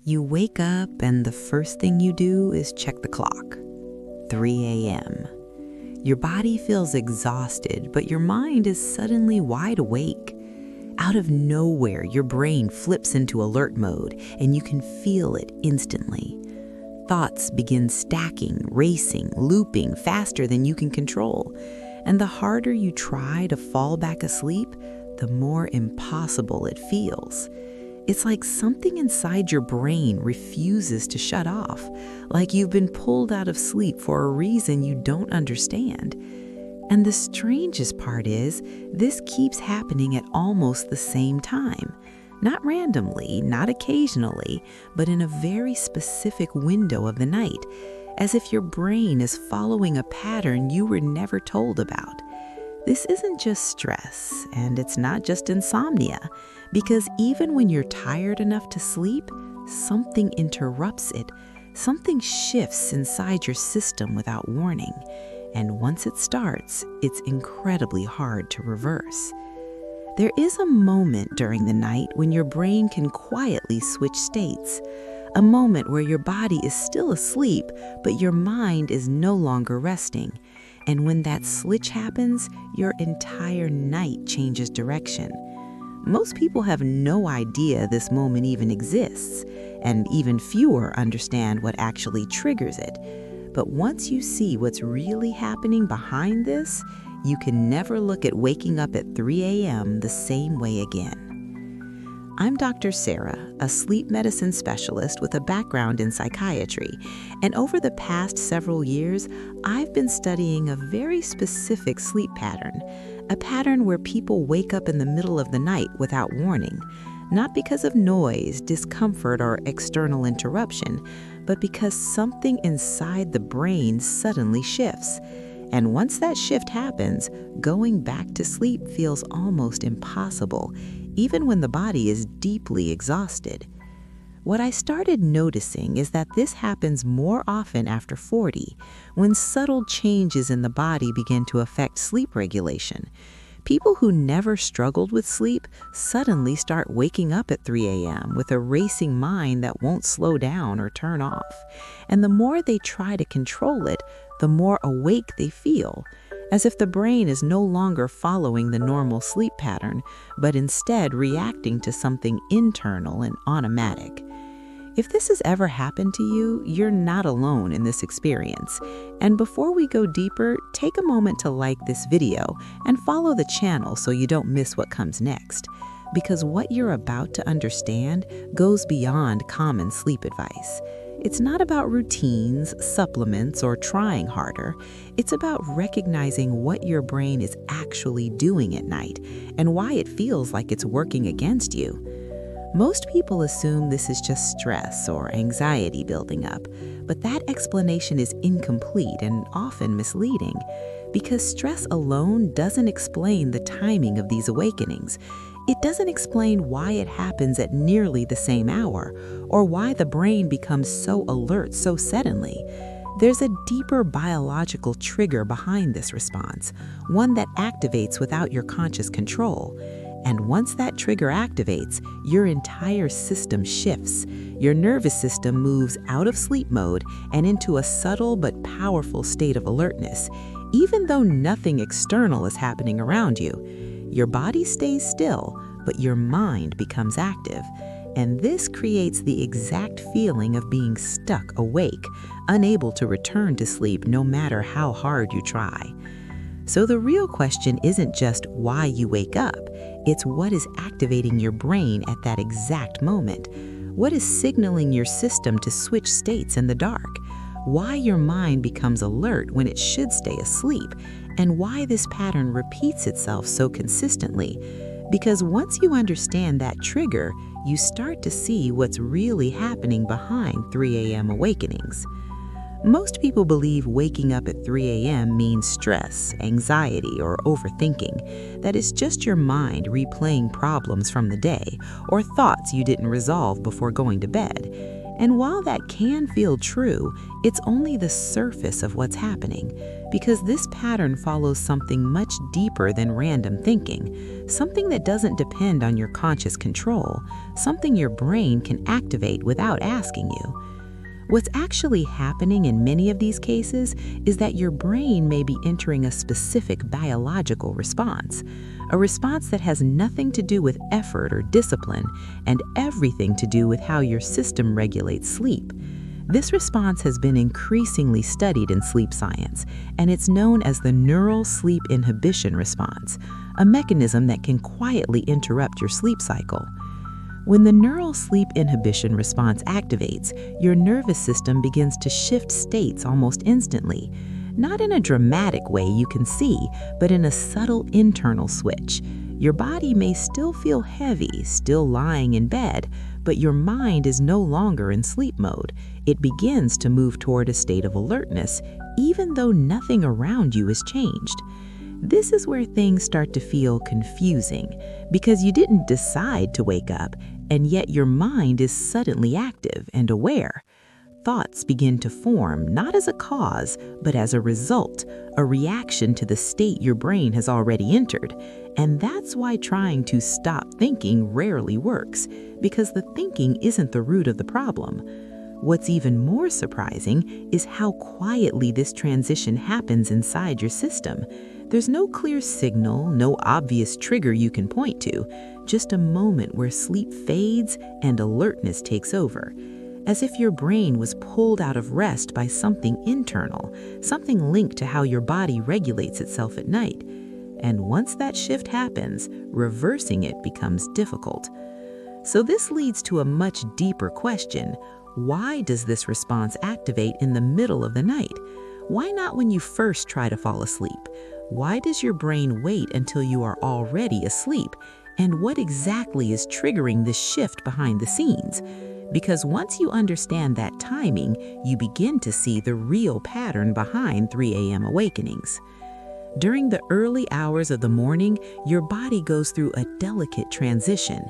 You wake up and the first thing you do is check the clock. 3 a.m. Your body feels exhausted, but your mind is suddenly wide awake. Out of nowhere, your brain flips into alert mode, and you can feel it instantly. Thoughts begin stacking, racing, looping faster than you can control. And the harder you try to fall back asleep, the more impossible it feels. It's like something inside your brain refuses to shut off, like you've been pulled out of sleep for a reason you don't understand. And the strangest part is, this keeps happening at almost the same time. Not randomly, not occasionally, but in a very specific window of the night, as if your brain is following a pattern you were never told about. This isn't just stress, and it's not just insomnia, because even when you're tired enough to sleep, something interrupts it. Something shifts inside your system without warning, and once it starts, it's incredibly hard to reverse. There is a moment during the night when your brain can quietly switch states, a moment where your body is still asleep, but your mind is no longer resting. And when that switch happens, your entire night changes direction. Most people have no idea this moment even exists, and even fewer understand what actually triggers it. But once you see what's really happening behind this, you can never look at waking up at 3 a.m. the same way again. I'm Dr. Sarah, a sleep medicine specialist with a background in psychiatry, and over the past several years, I've been studying a very specific sleep pattern, a pattern where people wake up in the middle of the night without warning, not because of noise, discomfort, or external interruption, but because something inside the brain suddenly shifts. And once that shift happens, going back to sleep feels almost impossible, even when the body is deeply exhausted. What I started noticing is that this happens more often after 40, when subtle changes in the body begin to affect sleep regulation. People who never struggled with sleep suddenly start waking up at 3 a.m. with a racing mind that won't slow down or turn off. And the more they try to control it, the more awake they feel, as if the brain is no longer following the normal sleep pattern, but instead reacting to something internal and automatic. If this has ever happened to you, you're not alone in this experience. And before we go deeper, take a moment to like this video and follow the channel so you don't miss what comes next. Because what you're about to understand goes beyond common sleep advice. It's not about routines, supplements, or trying harder. It's about recognizing what your brain is actually doing at night and why it feels like it's working against you. Most people assume this is just stress or anxiety building up, but that explanation is incomplete and often misleading, because stress alone doesn't explain the timing of these awakenings. It doesn't explain why it happens at nearly the same hour, or why the brain becomes so alert so suddenly. There's a deeper biological trigger behind this response, one that activates without your conscious control. And once that trigger activates, your entire system shifts. Your nervous system moves out of sleep mode and into a subtle but powerful state of alertness. Even though nothing external is happening around you, your body stays still, but your mind becomes active. And this creates the exact feeling of being stuck awake, unable to return to sleep no matter how hard you try. So the real question isn't just why you wake up, it's what is activating your brain at that exact moment. What is signaling your system to switch states in the dark? Why your mind becomes alert when it should stay asleep, and why this pattern repeats itself so consistently. Because once you understand that trigger, you start to see what's really happening behind 3 a.m. awakenings. Most people believe waking up at 3 a.m. means stress, anxiety, or overthinking. That is just your mind replaying problems from the day or thoughts you didn't resolve before going to bed. And while that can feel true, it's only the surface of what's happening, because this pattern follows something much deeper than random thinking, something that doesn't depend on your conscious control, something your brain can activate without asking you. What's actually happening in many of these cases is that your brain may be entering a specific biological response, a response that has nothing to do with effort or discipline and everything to do with how your system regulates sleep. This response has been increasingly studied in sleep science, and it's known as the Neural Sleep Inhibition Response, a mechanism that can quietly interrupt your sleep cycle. When the neural sleep inhibition response activates, your nervous system begins to shift states almost instantly, not in a dramatic way you can see, but in a subtle internal switch. Your body may still feel heavy, still lying in bed, but your mind is no longer in sleep mode. It begins to move toward a state of alertness, even though nothing around you has changed. This is where things start to feel confusing, because you didn't decide to wake up, and yet your mind is suddenly active and aware. Thoughts begin to form not as a cause, but as a result, a reaction to the state your brain has already entered. And that's why trying to stop thinking rarely works, because the thinking isn't the root of the problem. What's even more surprising is how quietly this transition happens inside your system. There's no clear signal, no obvious trigger you can point to, just a moment where sleep fades and alertness takes over, as if your brain was pulled out of rest by something internal, something linked to how your body regulates itself at night. And once that shift happens, reversing it becomes difficult. So this leads to a much deeper question. Why does this response activate in the middle of the night? Why not when you first try to fall asleep? Why does your brain wait until you are already asleep? And what exactly is triggering this shift behind the scenes? Because once you understand that timing, you begin to see the real pattern behind 3 a.m. awakenings. During the early hours of the morning, your body goes through a delicate transition.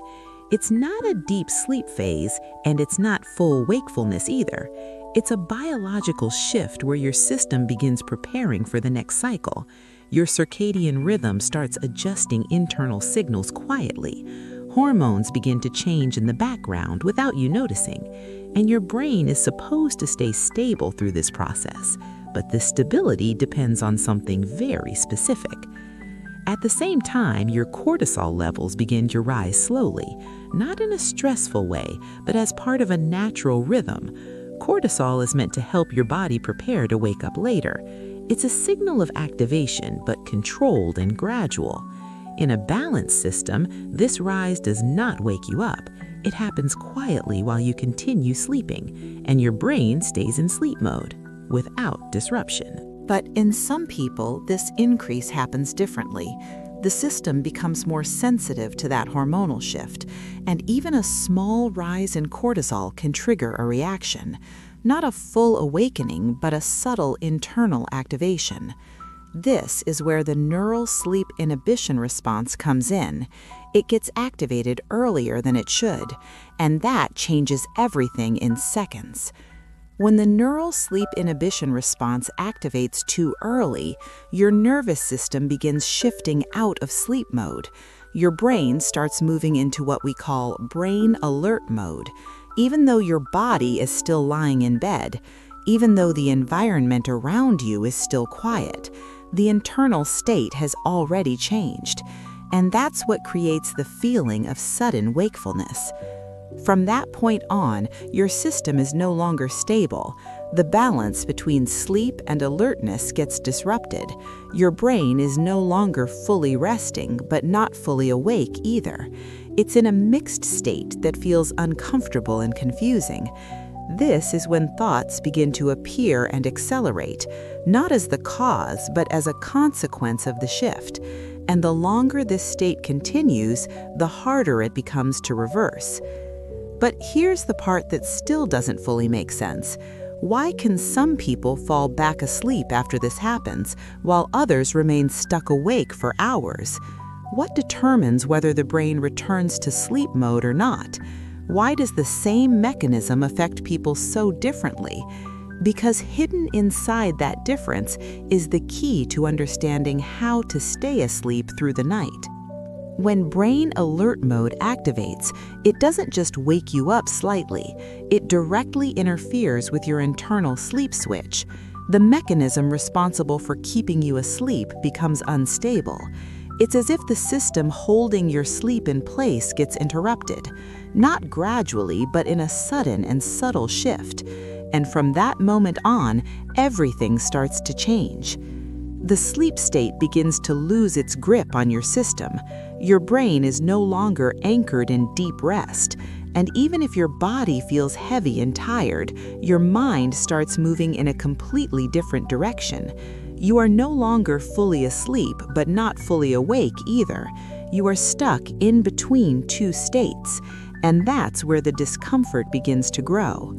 It's not a deep sleep phase, and it's not full wakefulness either. It's a biological shift where your system begins preparing for the next cycle. Your circadian rhythm starts adjusting internal signals quietly. Hormones begin to change in the background without you noticing, and your brain is supposed to stay stable through this process. But this stability depends on something very specific. At the same time, your cortisol levels begin to rise slowly, not in a stressful way, but as part of a natural rhythm. Cortisol is meant to help your body prepare to wake up later. It's a signal of activation, but controlled and gradual. In a balanced system, this rise does not wake you up. It happens quietly while you continue sleeping, and your brain stays in sleep mode, without disruption. But in some people, this increase happens differently. The system becomes more sensitive to that hormonal shift, and even a small rise in cortisol can trigger a reaction. Not a full awakening, but a subtle internal activation. This is where the neural sleep inhibition response comes in. It gets activated earlier than it should, and that changes everything in seconds. When the neural sleep inhibition response activates too early, your nervous system begins shifting out of sleep mode. Your brain starts moving into what we call brain alert mode, even though your body is still lying in bed, even though the environment around you is still quiet. The internal state has already changed, and that's what creates the feeling of sudden wakefulness. From that point on, your system is no longer stable. The balance between sleep and alertness gets disrupted. Your brain is no longer fully resting, but not fully awake either. It's in a mixed state that feels uncomfortable and confusing. This is when thoughts begin to appear and accelerate, not as the cause, but as a consequence of the shift. And the longer this state continues, the harder it becomes to reverse. But here's the part that still doesn't fully make sense. Why can some people fall back asleep after this happens, while others remain stuck awake for hours? What determines whether the brain returns to sleep mode or not? Why does the same mechanism affect people so differently? Because hidden inside that difference is the key to understanding how to stay asleep through the night. When brain alert mode activates, it doesn't just wake you up slightly, it directly interferes with your internal sleep switch. The mechanism responsible for keeping you asleep becomes unstable. It's as if the system holding your sleep in place gets interrupted, not gradually, but in a sudden and subtle shift. And from that moment on, everything starts to change. The sleep state begins to lose its grip on your system. Your brain is no longer anchored in deep rest. And even if your body feels heavy and tired, your mind starts moving in a completely different direction. You are no longer fully asleep, but not fully awake either. You are stuck in between two states, and that's where the discomfort begins to grow.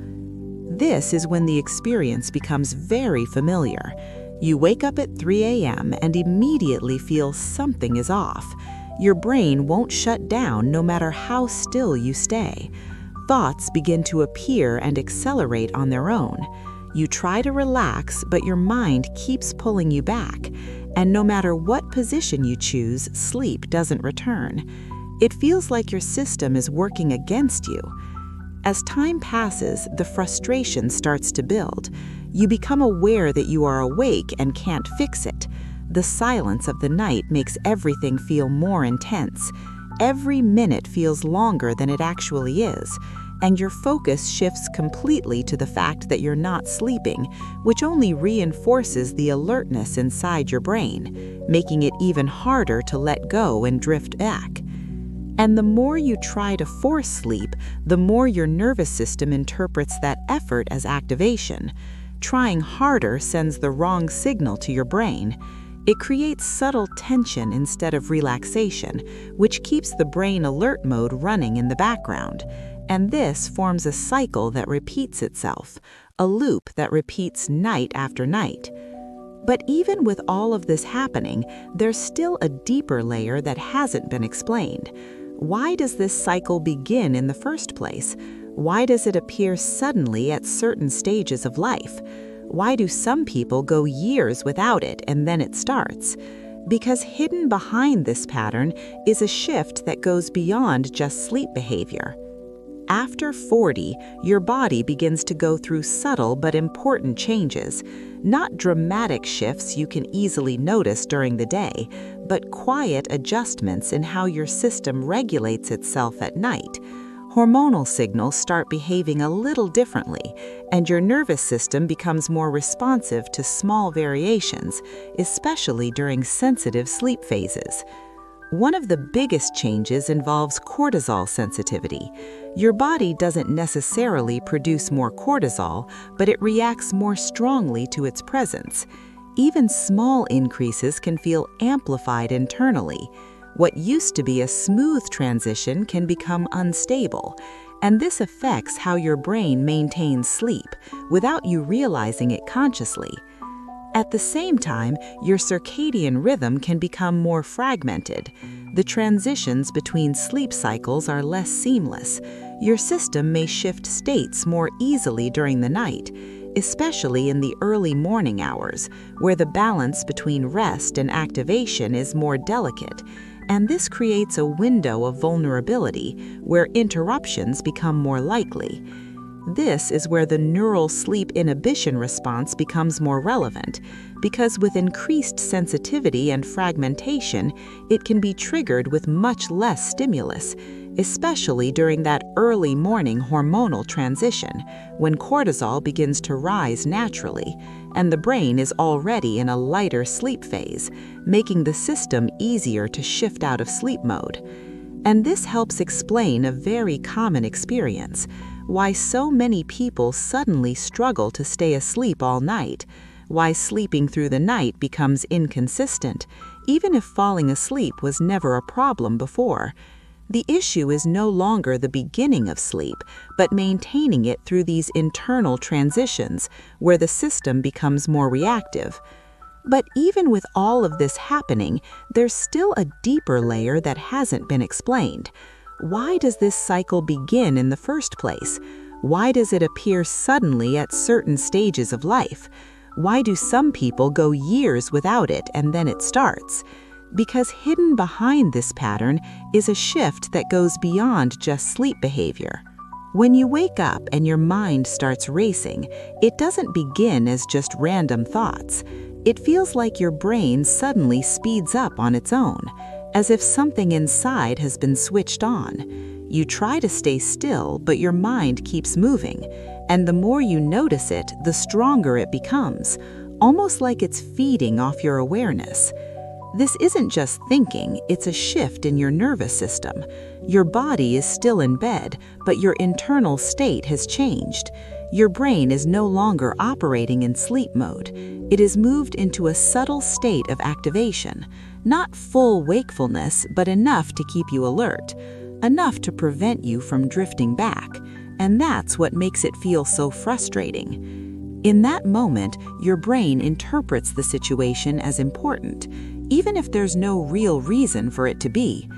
This is when the experience becomes very familiar. You wake up at 3 a.m. and immediately feel something is off. Your brain won't shut down no matter how still you stay. Thoughts begin to appear and accelerate on their own. You try to relax, but your mind keeps pulling you back. And no matter what position you choose, sleep doesn't return. It feels like your system is working against you. As time passes, the frustration starts to build. You become aware that you are awake and can't fix it. The silence of the night makes everything feel more intense. Every minute feels longer than it actually is, and your focus shifts completely to the fact that you're not sleeping, which only reinforces the alertness inside your brain, making it even harder to let go and drift back. And the more you try to force sleep, the more your nervous system interprets that effort as activation. Trying harder sends the wrong signal to your brain. It creates subtle tension instead of relaxation, which keeps the brain alert mode running in the background. And this forms a cycle that repeats itself, a loop that repeats night after night. But even with all of this happening, there's still a deeper layer that hasn't been explained. Why does this cycle begin in the first place? Why does it appear suddenly at certain stages of life? Why do some people go years without it and then it starts? Because hidden behind this pattern is a shift that goes beyond just sleep behavior. After 40, your body begins to go through subtle but important changes. Not dramatic shifts you can easily notice during the day, but quiet adjustments in how your system regulates itself at night. Hormonal signals start behaving a little differently, and your nervous system becomes more responsive to small variations, especially during sensitive sleep phases. One of the biggest changes involves cortisol sensitivity. Your body doesn't necessarily produce more cortisol, but it reacts more strongly to its presence. Even small increases can feel amplified internally. What used to be a smooth transition can become unstable, and this affects how your brain maintains sleep without you realizing it consciously. At the same time, your circadian rhythm can become more fragmented. The transitions between sleep cycles are less seamless. Your system may shift states more easily during the night, especially in the early morning hours, where the balance between rest and activation is more delicate. And this creates a window of vulnerability where interruptions become more likely. This is where the neural sleep inhibition response becomes more relevant, because with increased sensitivity and fragmentation, it can be triggered with much less stimulus, especially during that early morning hormonal transition, when cortisol begins to rise naturally, and the brain is already in a lighter sleep phase, making the system easier to shift out of sleep mode. And this helps explain a very common experience: why so many people suddenly struggle to stay asleep all night, why sleeping through the night becomes inconsistent, even if falling asleep was never a problem before. The issue is no longer the beginning of sleep, but maintaining it through these internal transitions where the system becomes more reactive. But even with all of this happening, there's still a deeper layer that hasn't been explained. Why does this cycle begin in the first place? Why does it appear suddenly at certain stages of life? Why do some people go years without it and then it starts? Because hidden behind this pattern is a shift that goes beyond just sleep behavior. When you wake up and your mind starts racing, it doesn't begin as just random thoughts. It feels like your brain suddenly speeds up on its own, as if something inside has been switched on. You try to stay still, but your mind keeps moving, and the more you notice it, the stronger it becomes, almost like it's feeding off your awareness. This isn't just thinking, it's a shift in your nervous system. Your body is still in bed, but your internal state has changed. Your brain is no longer operating in sleep mode. It is moved into a subtle state of activation, not full wakefulness, but enough to keep you alert, enough to prevent you from drifting back. And that's what makes it feel so frustrating. In that moment, your brain interprets the situation as important, even if there's no real reason for it to be.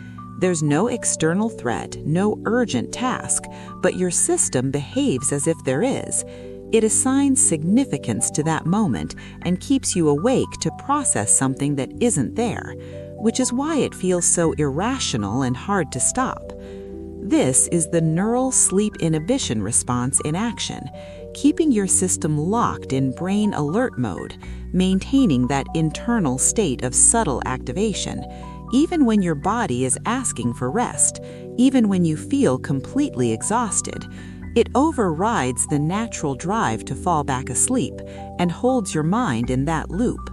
There's no external threat, no urgent task, but your system behaves as if there is. It assigns significance to that moment and keeps you awake to process something that isn't there, which is why it feels so irrational and hard to stop. This is the Neural Sleep Inhibition Response in action, keeping your system locked in brain alert mode, maintaining that internal state of subtle activation, even when your body is asking for rest, even when you feel completely exhausted. It overrides the natural drive to fall back asleep and holds your mind in that loop.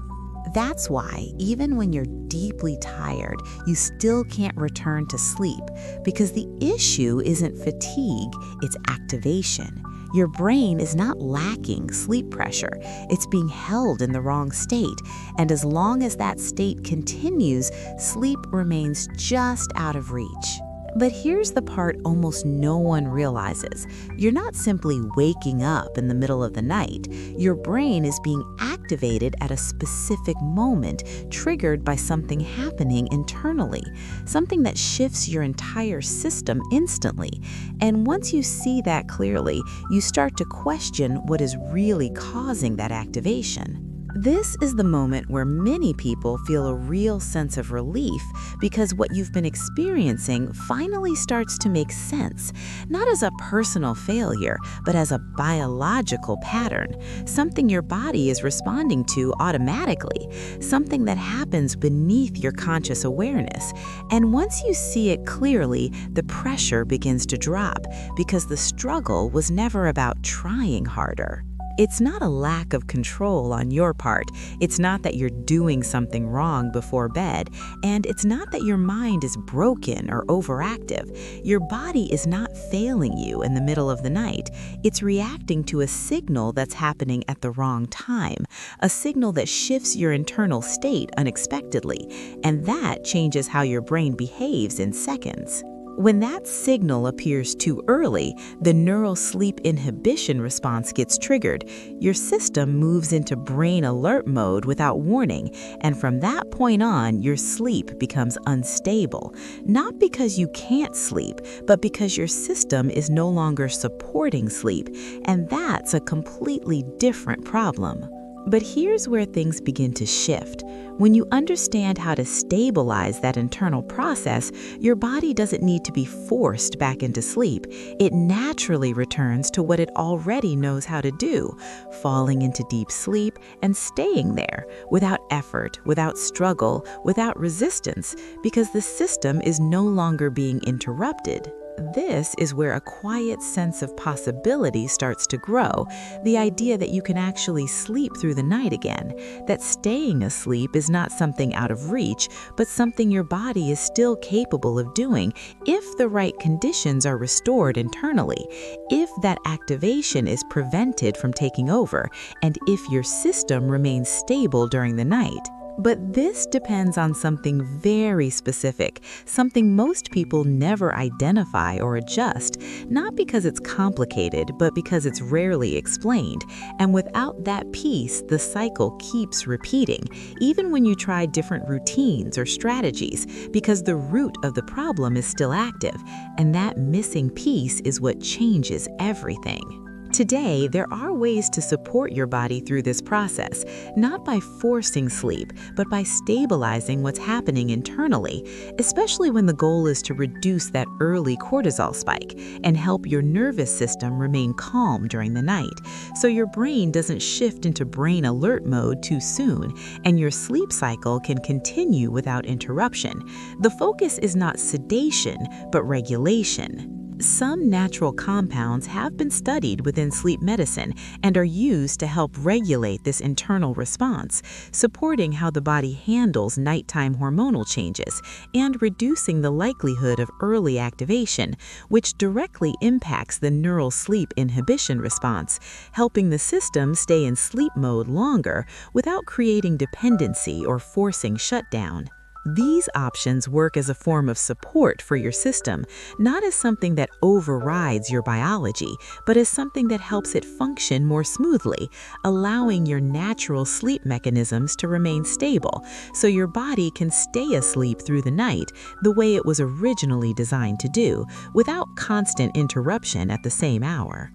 That's why, even when you're deeply tired, you still can't return to sleep, because the issue isn't fatigue, it's activation. Your brain is not lacking sleep pressure, it's being held in the wrong state, and as long as that state continues, sleep remains just out of reach. But here's the part almost no one realizes. You're not simply waking up in the middle of the night. Your brain is being activated at a specific moment, triggered by something happening internally, something that shifts your entire system instantly. And once you see that clearly, you start to question what is really causing that activation. This is the moment where many people feel a real sense of relief because what you've been experiencing finally starts to make sense, not as a personal failure, but as a biological pattern, something your body is responding to automatically, something that happens beneath your conscious awareness. And once you see it clearly, the pressure begins to drop because the struggle was never about trying harder. It's not a lack of control on your part. It's not that you're doing something wrong before bed. And it's not that your mind is broken or overactive. Your body is not failing you in the middle of the night. It's reacting to a signal that's happening at the wrong time, a signal that shifts your internal state unexpectedly. And that changes how your brain behaves in seconds. When that signal appears too early, the neural sleep inhibition response gets triggered. Your system moves into brain alert mode without warning, and from that point on, your sleep becomes unstable. Not because you can't sleep, but because your system is no longer supporting sleep, and that's a completely different problem. But here's where things begin to shift. When you understand how to stabilize that internal process, your body doesn't need to be forced back into sleep. It naturally returns to what it already knows how to do, falling into deep sleep and staying there without effort, without struggle, without resistance, because the system is no longer being interrupted. This is where a quiet sense of possibility starts to grow, the idea that you can actually sleep through the night again, that staying asleep is not something out of reach, but something your body is still capable of doing if the right conditions are restored internally, if that activation is prevented from taking over, and if your system remains stable during the night. But this depends on something very specific, something most people never identify or adjust, not because it's complicated, but because it's rarely explained. And without that piece, the cycle keeps repeating, even when you try different routines or strategies, because the root of the problem is still active, and that missing piece is what changes everything. Today, there are ways to support your body through this process, not by forcing sleep, but by stabilizing what's happening internally, especially when the goal is to reduce that early cortisol spike and help your nervous system remain calm during the night, so your brain doesn't shift into brain alert mode too soon, and your sleep cycle can continue without interruption. The focus is not sedation, but regulation. Some natural compounds have been studied within sleep medicine and are used to help regulate this internal response, supporting how the body handles nighttime hormonal changes and reducing the likelihood of early activation, which directly impacts the neural sleep inhibition response, helping the system stay in sleep mode longer without creating dependency or forcing shutdown. These options work as a form of support for your system, not as something that overrides your biology, but as something that helps it function more smoothly, allowing your natural sleep mechanisms to remain stable, so your body can stay asleep through the night the way it was originally designed to do, without constant interruption at the same hour.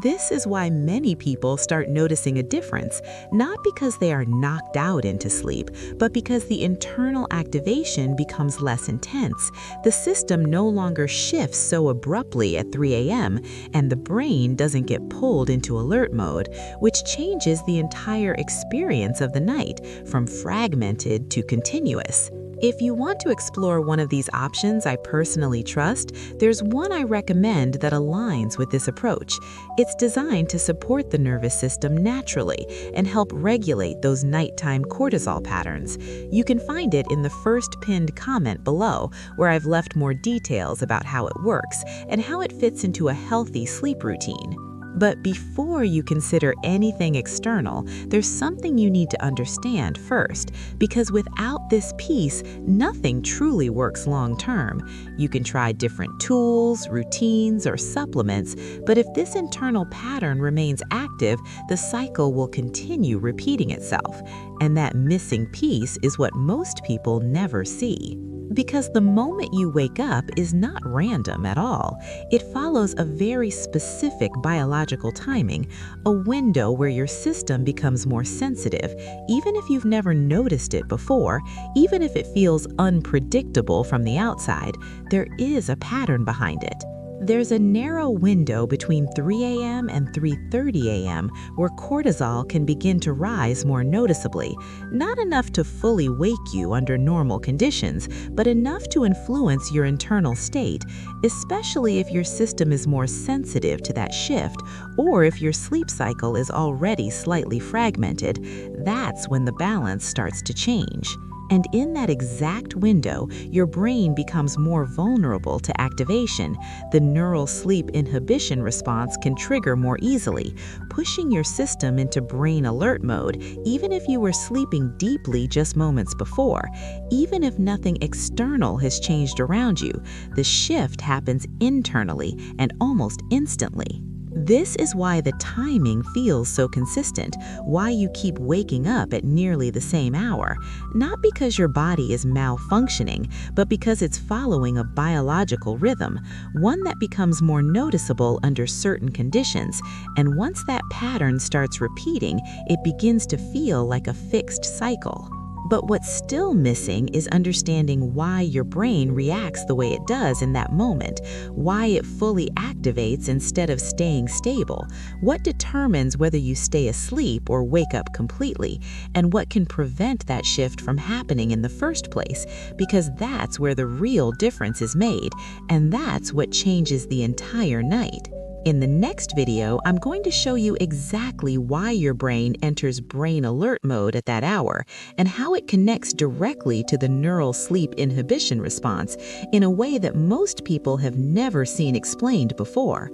This is why many people start noticing a difference, not because they are knocked out into sleep, but because the internal activation becomes less intense. The system no longer shifts so abruptly at 3 a.m., and the brain doesn't get pulled into alert mode, which changes the entire experience of the night from fragmented to continuous. If you want to explore one of these options I personally trust, there's one I recommend that aligns with this approach. It's designed to support the nervous system naturally and help regulate those nighttime cortisol patterns. You can find it in the first pinned comment below, where I've left more details about how it works and how it fits into a healthy sleep routine. But before you consider anything external, there's something you need to understand first, because without this piece, nothing truly works long-term. You can try different tools, routines, or supplements, but if this internal pattern remains active, the cycle will continue repeating itself. And that missing piece is what most people never see. Because the moment you wake up is not random at all. It follows a very specific biological timing, a window where your system becomes more sensitive, even if you've never noticed it before, even if it feels unpredictable from the outside. There is a pattern behind it. There's a narrow window between 3 a.m. and 3:30 a.m. where cortisol can begin to rise more noticeably, not enough to fully wake you under normal conditions, but enough to influence your internal state, especially if your system is more sensitive to that shift, or if your sleep cycle is already slightly fragmented. That's when the balance starts to change. And in that exact window, your brain becomes more vulnerable to activation. The neural sleep inhibition response can trigger more easily, pushing your system into brain alert mode, even if you were sleeping deeply just moments before. Even if nothing external has changed around you, the shift happens internally and almost instantly. This is why the timing feels so consistent, why you keep waking up at nearly the same hour, not because your body is malfunctioning, but because it's following a biological rhythm, one that becomes more noticeable under certain conditions, and once that pattern starts repeating, it begins to feel like a fixed cycle. But what's still missing is understanding why your brain reacts the way it does in that moment, why it fully activates instead of staying stable, what determines whether you stay asleep or wake up completely, and what can prevent that shift from happening in the first place, because that's where the real difference is made, and that's what changes the entire night. In the next video, I'm going to show you exactly why your brain enters brain alert mode at that hour and how it connects directly to the neural sleep inhibition response in a way that most people have never seen explained before.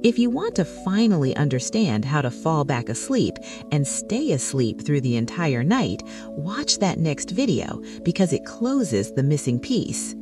If you want to finally understand how to fall back asleep and stay asleep through the entire night, watch that next video because it closes the missing piece.